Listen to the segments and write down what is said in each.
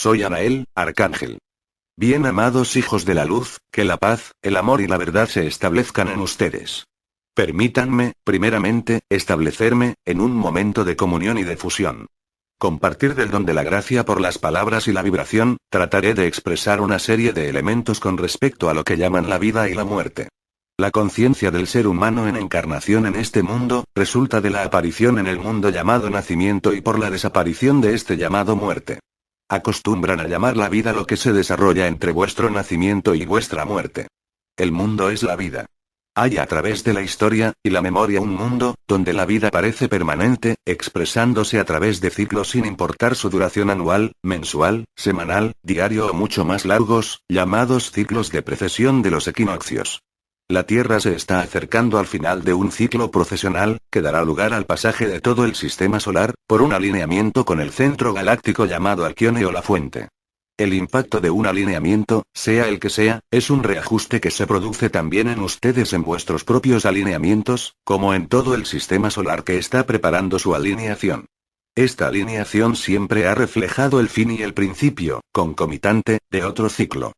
soy Anael, Arcángel. Bien amados hijos de la luz, que la paz, el amor y la verdad se establezcan en ustedes. Permítanme, primeramente, establecerme, en un momento de comunión y de fusión. Compartir del don de la gracia por las palabras y la vibración, trataré de expresar una serie de elementos con respecto a lo que llaman la vida y la muerte. La conciencia del ser humano en encarnación en este mundo, resulta de la aparición en el mundo llamado nacimiento y por la desaparición de este llamado muerte. Acostumbran a llamar la vida lo que se desarrolla entre vuestro nacimiento y vuestra muerte. El mundo es la vida. Hay a través de la historia y la memoria un mundo, donde la vida parece permanente, expresándose a través de ciclos sin importar su duración anual, mensual, semanal, diario o mucho más largos, llamados ciclos de precesión de los equinoccios. La Tierra se está acercando al final de un ciclo procesional, que dará lugar al pasaje de todo el sistema solar, por un alineamiento con el centro galáctico llamado Alquione o la fuente. El impacto de un alineamiento, sea el que sea, es un reajuste que se produce también en ustedes en vuestros propios alineamientos, como en todo el sistema solar que está preparando su alineación. Esta alineación siempre ha reflejado el fin y el principio, concomitante, de otro ciclo.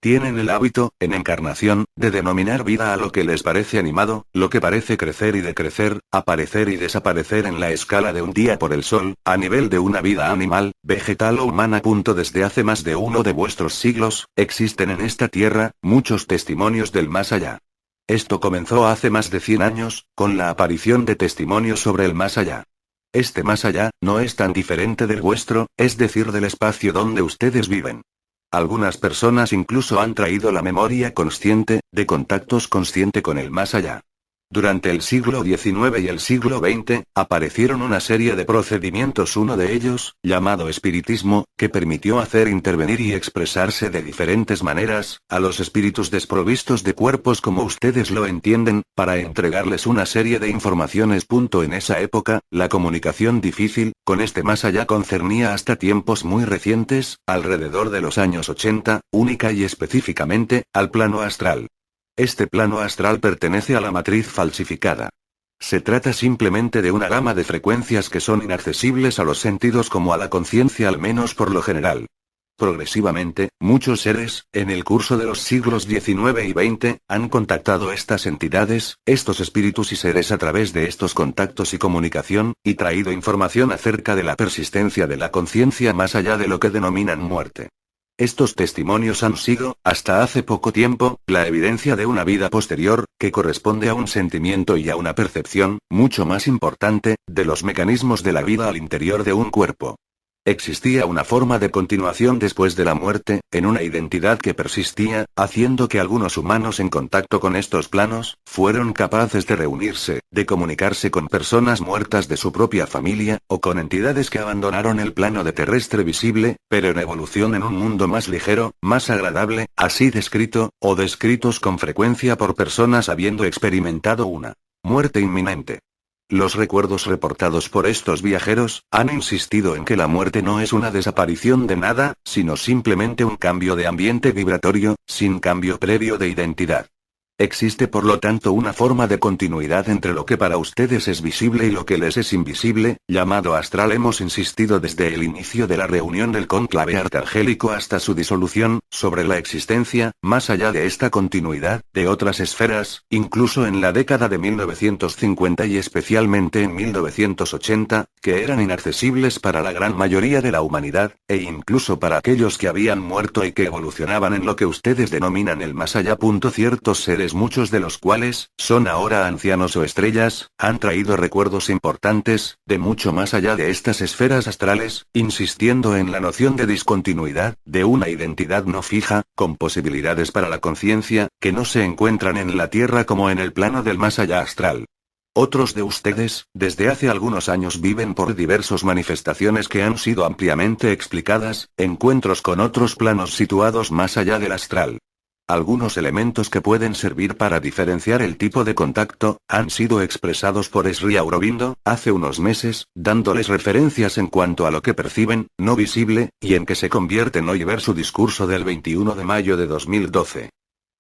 Tienen el hábito, en encarnación, de denominar vida a lo que les parece animado, lo que parece crecer y decrecer, aparecer y desaparecer en la escala de un día por el sol, a nivel de una vida animal, vegetal o humana. Desde hace más de uno de vuestros siglos, existen en esta tierra, muchos testimonios del más allá. Esto comenzó hace más de 100 años, con la aparición de testimonios sobre el más allá. Este más allá, no es tan diferente del vuestro, es decir, del espacio donde ustedes viven. Algunas personas incluso han traído la memoria consciente, de contactos consciente con el más allá. Durante el siglo XIX y el siglo XX, aparecieron una serie de procedimientos, uno de ellos, llamado espiritismo, que permitió hacer intervenir y expresarse de diferentes maneras, a los espíritus desprovistos de cuerpos como ustedes lo entienden, para entregarles una serie de informaciones. En esa época, la comunicación difícil, con este más allá concernía hasta tiempos muy recientes, alrededor de los años 80, única y específicamente, al plano astral. Este plano astral pertenece a la matriz falsificada. Se trata simplemente de una gama de frecuencias que son inaccesibles a los sentidos como a la conciencia, al menos por lo general. Progresivamente, muchos seres, en el curso de los siglos XIX y XX, han contactado estas entidades, estos espíritus y seres a través de estos contactos y comunicación, y traído información acerca de la persistencia de la conciencia más allá de lo que denominan muerte. Estos testimonios han sido, hasta hace poco tiempo, la evidencia de una vida posterior, que corresponde a un sentimiento y a una percepción, mucho más importante, de los mecanismos de la vida al interior de un cuerpo. Existía una forma de continuación después de la muerte, en una identidad que persistía, haciendo que algunos humanos en contacto con estos planos, fueron capaces de reunirse, de comunicarse con personas muertas de su propia familia, o con entidades que abandonaron el plano de terrestre visible, pero en evolución en un mundo más ligero, más agradable, así descrito, o descritos con frecuencia por personas habiendo experimentado una muerte inminente. Los recuerdos reportados por estos viajeros, han insistido en que la muerte no es una desaparición de nada, sino simplemente un cambio de ambiente vibratorio, sin cambio previo de identidad. Existe por lo tanto una forma de continuidad entre lo que para ustedes es visible y lo que les es invisible, llamado astral. Hemos insistido desde el inicio de la reunión del cónclave arcangélico hasta su disolución, sobre la existencia, más allá de esta continuidad, de otras esferas, incluso en la década de 1950 y especialmente en 1980, que eran inaccesibles para la gran mayoría de la humanidad, e incluso para aquellos que habían muerto y que evolucionaban en lo que ustedes denominan el más allá. Ciertos seres, muchos de los cuales son ahora ancianos o estrellas, han traído recuerdos importantes, de mucho más allá de estas esferas astrales, insistiendo en la noción de discontinuidad, de una identidad no fija, con posibilidades para la conciencia, que no se encuentran en la Tierra como en el plano del más allá astral. Otros de ustedes, desde hace algunos años viven por diversas manifestaciones que han sido ampliamente explicadas, encuentros con otros planos situados más allá del astral. Algunos elementos que pueden servir para diferenciar el tipo de contacto, han sido expresados por Sri Aurobindo, hace unos meses, dándoles referencias en cuanto a lo que perciben, no visible, y en que se convierten hoy. Ver su discurso del 21 de mayo de 2012.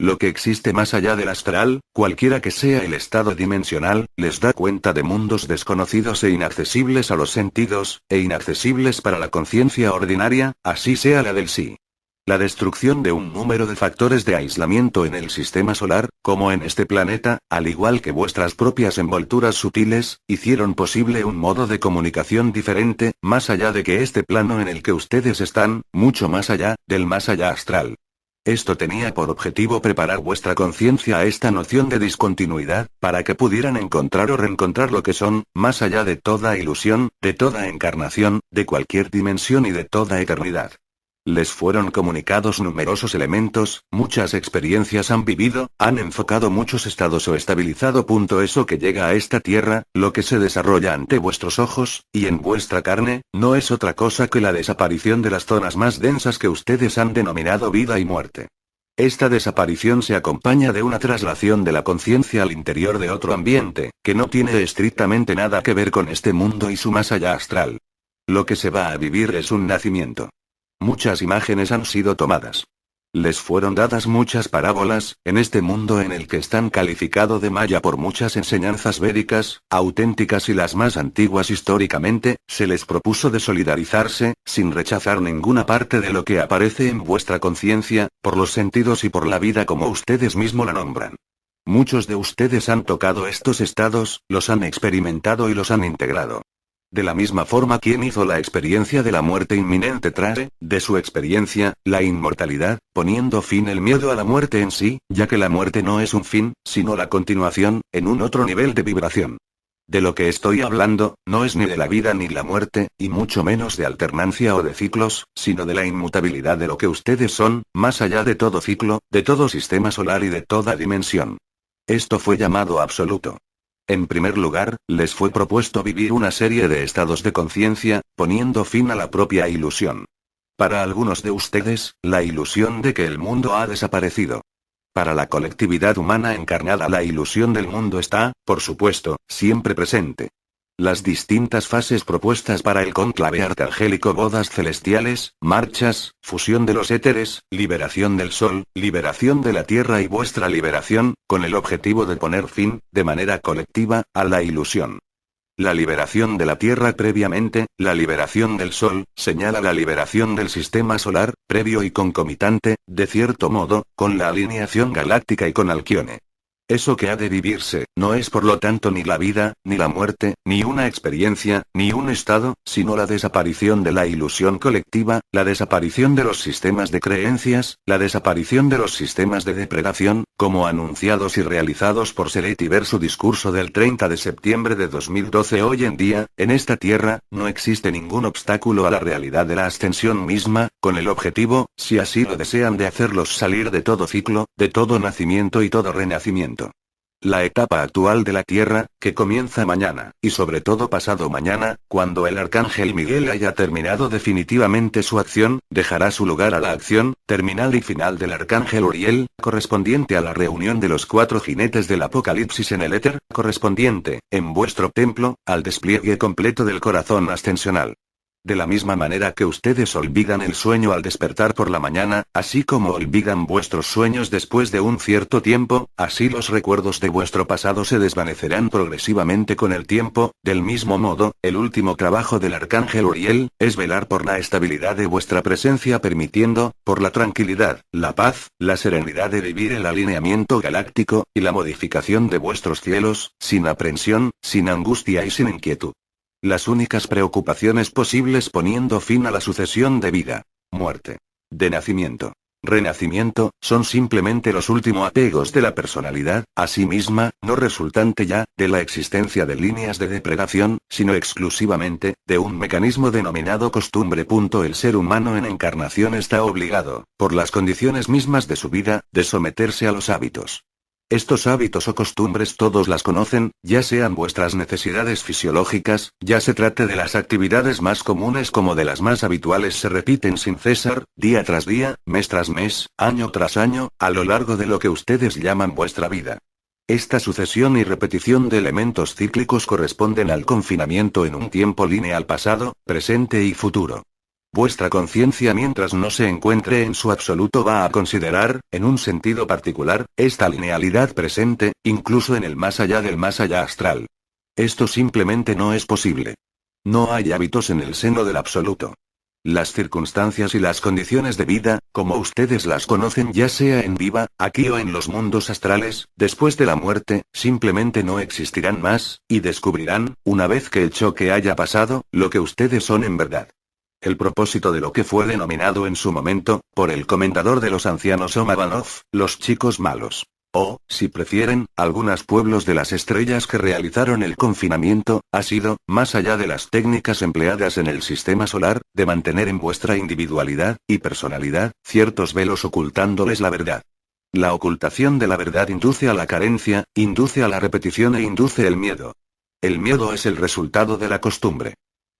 Lo que existe más allá del astral, cualquiera que sea el estado dimensional, les da cuenta de mundos desconocidos e inaccesibles a los sentidos, e inaccesibles para la conciencia ordinaria, así sea la del sí. La destrucción de un número de factores de aislamiento en el sistema solar, como en este planeta, al igual que vuestras propias envolturas sutiles, hicieron posible un modo de comunicación diferente, más allá de que este plano en el que ustedes están, mucho más allá, del más allá astral. Esto tenía por objetivo preparar vuestra conciencia a esta noción de discontinuidad, para que pudieran encontrar o reencontrar lo que son, más allá de toda ilusión, de toda encarnación, de cualquier dimensión y de toda eternidad. Les fueron comunicados numerosos elementos, muchas experiencias han vivido, han enfocado muchos estados o estabilizado. Eso que llega a esta tierra, lo que se desarrolla ante vuestros ojos, y en vuestra carne, no es otra cosa que la desaparición de las zonas más densas que ustedes han denominado vida y muerte. Esta desaparición se acompaña de una traslación de la conciencia al interior de otro ambiente, que no tiene estrictamente nada que ver con este mundo y su más allá astral. Lo que se va a vivir es un nacimiento. Muchas imágenes han sido tomadas. Les fueron dadas muchas parábolas, en este mundo en el que están calificado de maya por muchas enseñanzas védicas, auténticas y las más antiguas históricamente, se les propuso de solidarizarse, sin rechazar ninguna parte de lo que aparece en vuestra conciencia, por los sentidos y por la vida como ustedes mismos la nombran. Muchos de ustedes han tocado estos estados, los han experimentado y los han integrado. De la misma forma, quien hizo la experiencia de la muerte inminente trae, de su experiencia, la inmortalidad, poniendo fin el miedo a la muerte en sí, ya que la muerte no es un fin, sino la continuación, en un otro nivel de vibración. De lo que estoy hablando, no es ni de la vida ni la muerte, y mucho menos de alternancia o de ciclos, sino de la inmutabilidad de lo que ustedes son, más allá de todo ciclo, de todo sistema solar y de toda dimensión. Esto fue llamado absoluto. En primer lugar, les fue propuesto vivir una serie de estados de conciencia, poniendo fin a la propia ilusión. Para algunos de ustedes, la ilusión de que el mundo ha desaparecido. Para la colectividad humana encarnada, la ilusión del mundo está, por supuesto, siempre presente. Las distintas fases propuestas para el cónclave arcangélico, bodas celestiales, marchas, fusión de los éteres, liberación del sol, liberación de la tierra y vuestra liberación, con el objetivo de poner fin, de manera colectiva, a la ilusión. La liberación de la tierra previamente, la liberación del sol, señala la liberación del sistema solar, previo y concomitante, de cierto modo, con la alineación galáctica y con Alquione. Eso que ha de vivirse, no es por lo tanto ni la vida, ni la muerte, ni una experiencia, ni un estado, sino la desaparición de la ilusión colectiva, la desaparición de los sistemas de creencias, la desaparición de los sistemas de depredación, como anunciados y realizados por Seletti ver su discurso del 30 de septiembre de 2012. Hoy en día, en esta tierra, no existe ningún obstáculo a la realidad de la ascensión misma, con el objetivo, si así lo desean, de hacerlos salir de todo ciclo, de todo nacimiento y todo renacimiento. La etapa actual de la Tierra, que comienza mañana, y sobre todo pasado mañana, cuando el Arcángel Miguel haya terminado definitivamente su acción, dejará su lugar a la acción terminal y final del Arcángel Uriel, correspondiente a la reunión de los 4 jinetes del Apocalipsis en el éter, correspondiente, en vuestro templo, al despliegue completo del corazón ascensional. De la misma manera que ustedes olvidan el sueño al despertar por la mañana, así como olvidan vuestros sueños después de un cierto tiempo, así los recuerdos de vuestro pasado se desvanecerán progresivamente con el tiempo. Del mismo modo, el último trabajo del Arcángel Uriel, es velar por la estabilidad de vuestra presencia, permitiendo, por la tranquilidad, la paz, la serenidad de vivir el alineamiento galáctico, y la modificación de vuestros cielos, sin aprensión, sin angustia y sin inquietud. Las únicas preocupaciones posibles poniendo fin a la sucesión de vida, muerte, de nacimiento, renacimiento, son simplemente los últimos apegos de la personalidad, a sí misma, no resultante ya, de la existencia de líneas de depredación, sino exclusivamente, de un mecanismo denominado costumbre. El ser humano en encarnación está obligado, por las condiciones mismas de su vida, de someterse a los hábitos. Estos hábitos o costumbres todos las conocen, ya sean vuestras necesidades fisiológicas, ya se trate de las actividades más comunes como de las más habituales, se repiten sin cesar, día tras día, mes tras mes, año tras año, a lo largo de lo que ustedes llaman vuestra vida. Esta sucesión y repetición de elementos cíclicos corresponden al confinamiento en un tiempo lineal pasado, presente y futuro. Vuestra conciencia mientras no se encuentre en su absoluto va a considerar, en un sentido particular, esta linealidad presente, incluso en el más allá del más allá astral. Esto simplemente no es posible. No hay hábitos en el seno del absoluto. Las circunstancias y las condiciones de vida, como ustedes las conocen ya sea en vida, aquí o en los mundos astrales, después de la muerte, simplemente no existirán más, y descubrirán, una vez que el choque haya pasado, lo que ustedes son en verdad. El propósito de lo que fue denominado en su momento, por el comendador de los ancianos Omavanov, los chicos malos. O, si prefieren, algunos pueblos de las estrellas que realizaron el confinamiento, ha sido, más allá de las técnicas empleadas en el sistema solar, de mantener en vuestra individualidad y personalidad ciertos velos ocultándoles la verdad. La ocultación de la verdad induce a la carencia, induce a la repetición e induce el miedo. El miedo es el resultado de la costumbre.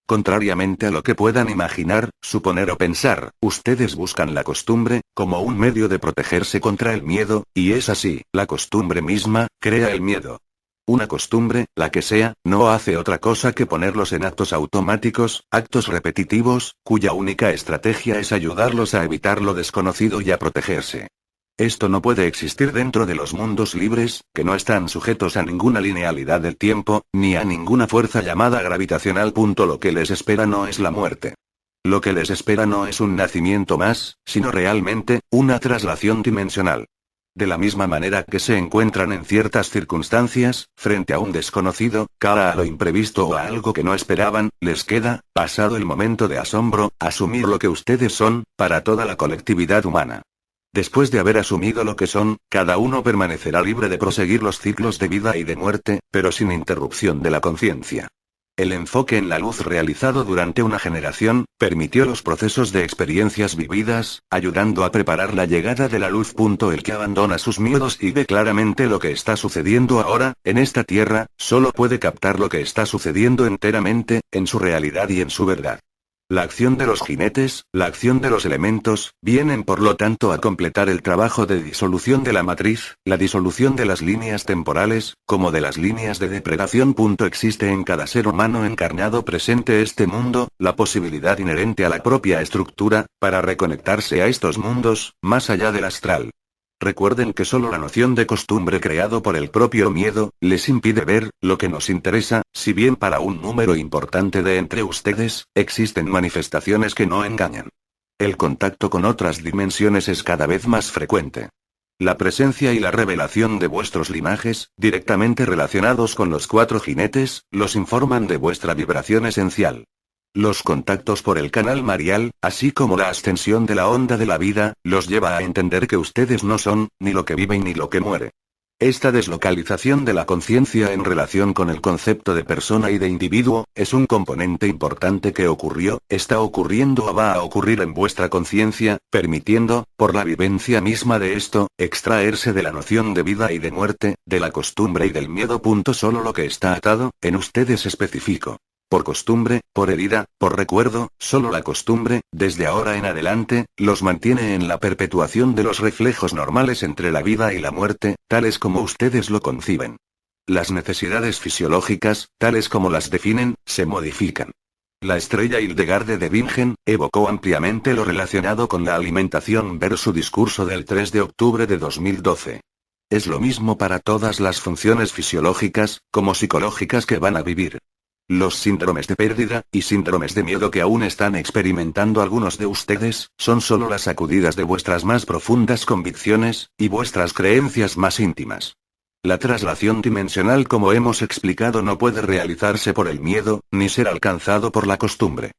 Contrariamente a lo que puedan imaginar, suponer o pensar, ustedes buscan la costumbre, como un medio de protegerse contra el miedo, y es así, la costumbre misma, crea el miedo. Una costumbre, la que sea, no hace otra cosa que ponerlos en actos automáticos, actos repetitivos, cuya única estrategia es ayudarlos a evitar lo desconocido y a protegerse. Esto no puede existir dentro de los mundos libres, que no están sujetos a ninguna linealidad del tiempo, ni a ninguna fuerza llamada gravitacional. Lo que les espera no es la muerte. Lo que les espera no es un nacimiento más, sino realmente, una traslación dimensional. De la misma manera que se encuentran en ciertas circunstancias, frente a un desconocido, cara a lo imprevisto o a algo que no esperaban, les queda, pasado el momento de asombro, asumir lo que ustedes son, para toda la colectividad humana. Después de haber asumido lo que son, cada uno permanecerá libre de proseguir los ciclos de vida y de muerte, pero sin interrupción de la conciencia. El enfoque en la luz realizado durante una generación, permitió los procesos de experiencias vividas, ayudando a preparar la llegada de la luz. El que abandona sus miedos y ve claramente lo que está sucediendo ahora, en esta tierra, solo puede captar lo que está sucediendo enteramente, en su realidad y en su verdad. La acción de los jinetes, la acción de los elementos, vienen por lo tanto a completar el trabajo de disolución de la matriz, la disolución de las líneas temporales, como de las líneas de depredación. Existe en cada ser humano encarnado presente este mundo, la posibilidad inherente a la propia estructura, para reconectarse a estos mundos, más allá del astral. Recuerden que solo la noción de costumbre creado por el propio miedo, les impide ver, lo que nos interesa, si bien para un número importante de entre ustedes, existen manifestaciones que no engañan. El contacto con otras dimensiones es cada vez más frecuente. La presencia y la revelación de vuestros linajes, directamente relacionados con los 4 jinetes, los informan de vuestra vibración esencial. Los contactos por el canal marial, así como la ascensión de la onda de la vida, los lleva a entender que ustedes no son, ni lo que vive ni lo que muere. Esta deslocalización de la conciencia en relación con el concepto de persona y de individuo, es un componente importante que ocurrió, está ocurriendo o va a ocurrir en vuestra conciencia, permitiendo, por la vivencia misma de esto, extraerse de la noción de vida y de muerte, de la costumbre y del miedo. Solo lo que está atado, en ustedes específico. Por costumbre, por herida, por recuerdo, solo la costumbre, desde ahora en adelante, los mantiene en la perpetuación de los reflejos normales entre la vida y la muerte, tales como ustedes lo conciben. Las necesidades fisiológicas, tales como las definen, se modifican. La estrella Hildegarde de Bingen, evocó ampliamente lo relacionado con la alimentación. Ver su discurso del 3 de octubre de 2012. Es lo mismo para todas las funciones fisiológicas, como psicológicas que van a vivir. Los síndromes de pérdida, y síndromes de miedo que aún están experimentando algunos de ustedes, son solo las sacudidas de vuestras más profundas convicciones, y vuestras creencias más íntimas. La traslación dimensional, como hemos explicado, no puede realizarse por el miedo, ni ser alcanzado por la costumbre.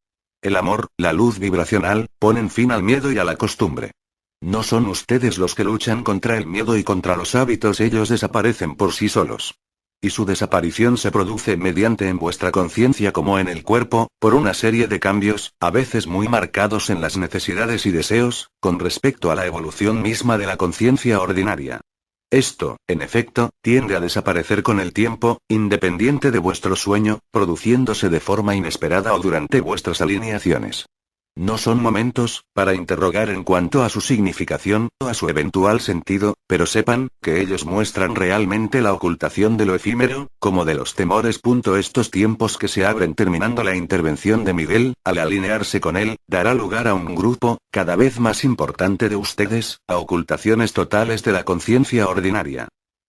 El amor, la luz vibracional, ponen fin al miedo y a la costumbre. No son ustedes los que luchan contra el miedo y contra los hábitos, ellos desaparecen por sí solos. Y su desaparición se produce mediante en vuestra conciencia como en el cuerpo, por una serie de cambios, a veces muy marcados en las necesidades y deseos, con respecto a la evolución misma de la conciencia ordinaria. Esto, en efecto, tiende a desaparecer con el tiempo, independiente de vuestro sueño, produciéndose de forma inesperada o durante vuestras alineaciones. No son momentos para interrogar en cuanto a su significación o a su eventual sentido, pero sepan que ellos muestran realmente la ocultación de lo efímero, como de los temores. Estos tiempos que se abren terminando la intervención de Miguel, al alinearse con él, dará lugar a un grupo cada vez más importante de ustedes, a ocultaciones totales de la conciencia ordinaria.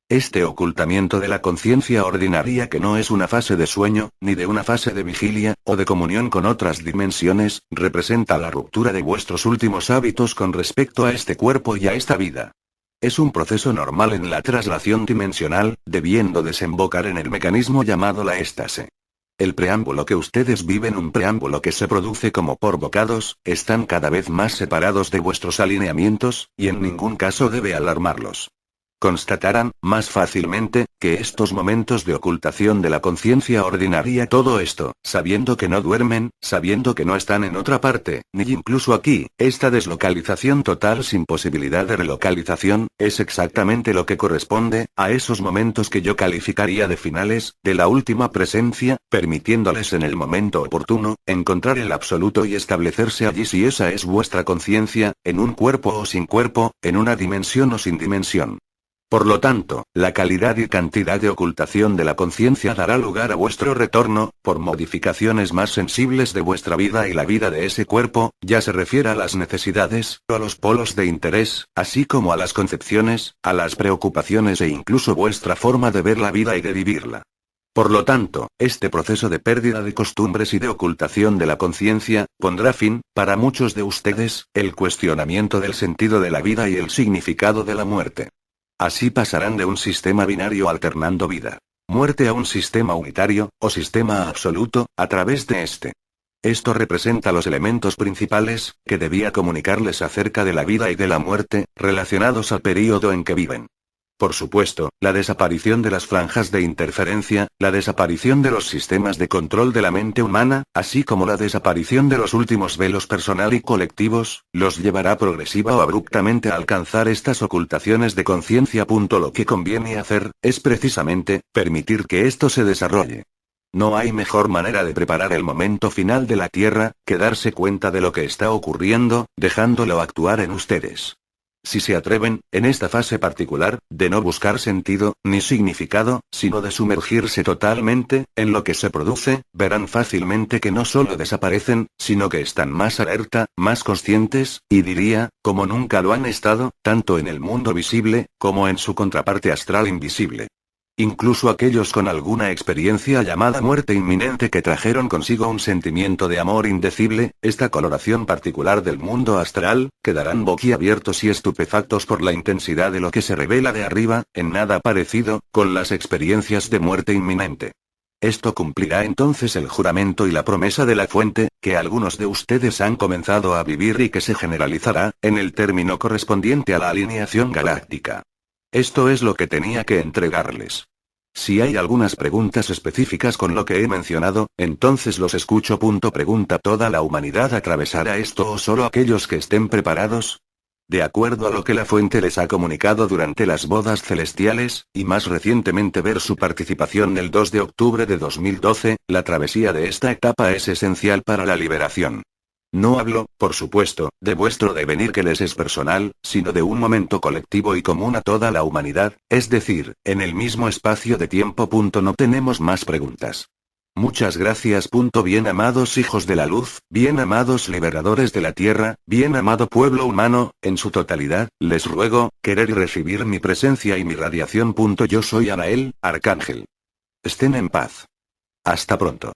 Este ocultamiento de la conciencia ordinaria, que no es una fase de sueño, ni de una fase de vigilia, o de comunión con otras dimensiones, representa la ruptura de vuestros últimos hábitos con respecto a este cuerpo y a esta vida. Es un proceso normal en la traslación dimensional, debiendo desembocar en el mecanismo llamado la éxtase. El preámbulo que ustedes viven, un preámbulo que se produce como por bocados, están cada vez más separados de vuestros alineamientos, y en ningún caso debe alarmarlos. Constatarán, más fácilmente, que estos momentos de ocultación de la conciencia ordinaria, todo esto, sabiendo que no duermen, sabiendo que no están en otra parte, ni incluso aquí, esta deslocalización total sin posibilidad de relocalización, es exactamente lo que corresponde a esos momentos que yo calificaría de finales, de la última presencia, permitiéndoles en el momento oportuno, encontrar el absoluto y establecerse allí si esa es vuestra conciencia, en un cuerpo o sin cuerpo, en una dimensión o sin dimensión. Por lo tanto, la calidad y cantidad de ocultación de la conciencia dará lugar a vuestro retorno, por modificaciones más sensibles de vuestra vida y la vida de ese cuerpo, ya se refiera a las necesidades, o a los polos de interés, así como a las concepciones, a las preocupaciones e incluso vuestra forma de ver la vida y de vivirla. Por lo tanto, este proceso de pérdida de costumbres y de ocultación de la conciencia, pondrá fin, para muchos de ustedes, el cuestionamiento del sentido de la vida y el significado de la muerte. Así pasarán de un sistema binario alternando vida-muerte a un sistema unitario, o sistema absoluto, a través de este. Esto representa los elementos principales, que debía comunicarles acerca de la vida y de la muerte, relacionados al período en que viven. Por supuesto, la desaparición de las franjas de interferencia, la desaparición de los sistemas de control de la mente humana, así como la desaparición de los últimos velos personal y colectivos, los llevará progresiva o abruptamente a alcanzar estas ocultaciones de conciencia. Lo que conviene hacer, es precisamente, permitir que esto se desarrolle. No hay mejor manera de preparar el momento final de la Tierra, que darse cuenta de lo que está ocurriendo, dejándolo actuar en ustedes. Si se atreven, en esta fase particular, de no buscar sentido, ni significado, sino de sumergirse totalmente, en lo que se produce, verán fácilmente que no solo desaparecen, sino que están más alerta, más conscientes, y diría, como nunca lo han estado, tanto en el mundo visible, como en su contraparte astral invisible. Incluso aquellos con alguna experiencia llamada muerte inminente que trajeron consigo un sentimiento de amor indecible, esta coloración particular del mundo astral, quedarán boquiabiertos y estupefactos por la intensidad de lo que se revela de arriba, en nada parecido, con las experiencias de muerte inminente. Esto cumplirá entonces el juramento y la promesa de la fuente, que algunos de ustedes han comenzado a vivir y que se generalizará, en el término correspondiente a la alineación galáctica. Esto es lo que tenía que entregarles. Si hay algunas preguntas específicas con lo que he mencionado, entonces los escucho. Pregunta: ¿toda la humanidad atravesará esto o solo aquellos que estén preparados? De acuerdo a lo que la fuente les ha comunicado durante las bodas celestiales, y más recientemente ver su participación el 2 de octubre de 2012, la travesía de esta etapa es esencial para la liberación. No hablo, por supuesto, de vuestro devenir que les es personal, sino de un momento colectivo y común a toda la humanidad, es decir, en el mismo espacio de tiempo. No tenemos más preguntas. Muchas gracias. Bien amados hijos de la luz, bien amados liberadores de la tierra, bien amado pueblo humano, en su totalidad, les ruego, querer y recibir mi presencia y mi radiación. Yo soy Anael, Arcángel. Estén en paz. Hasta pronto.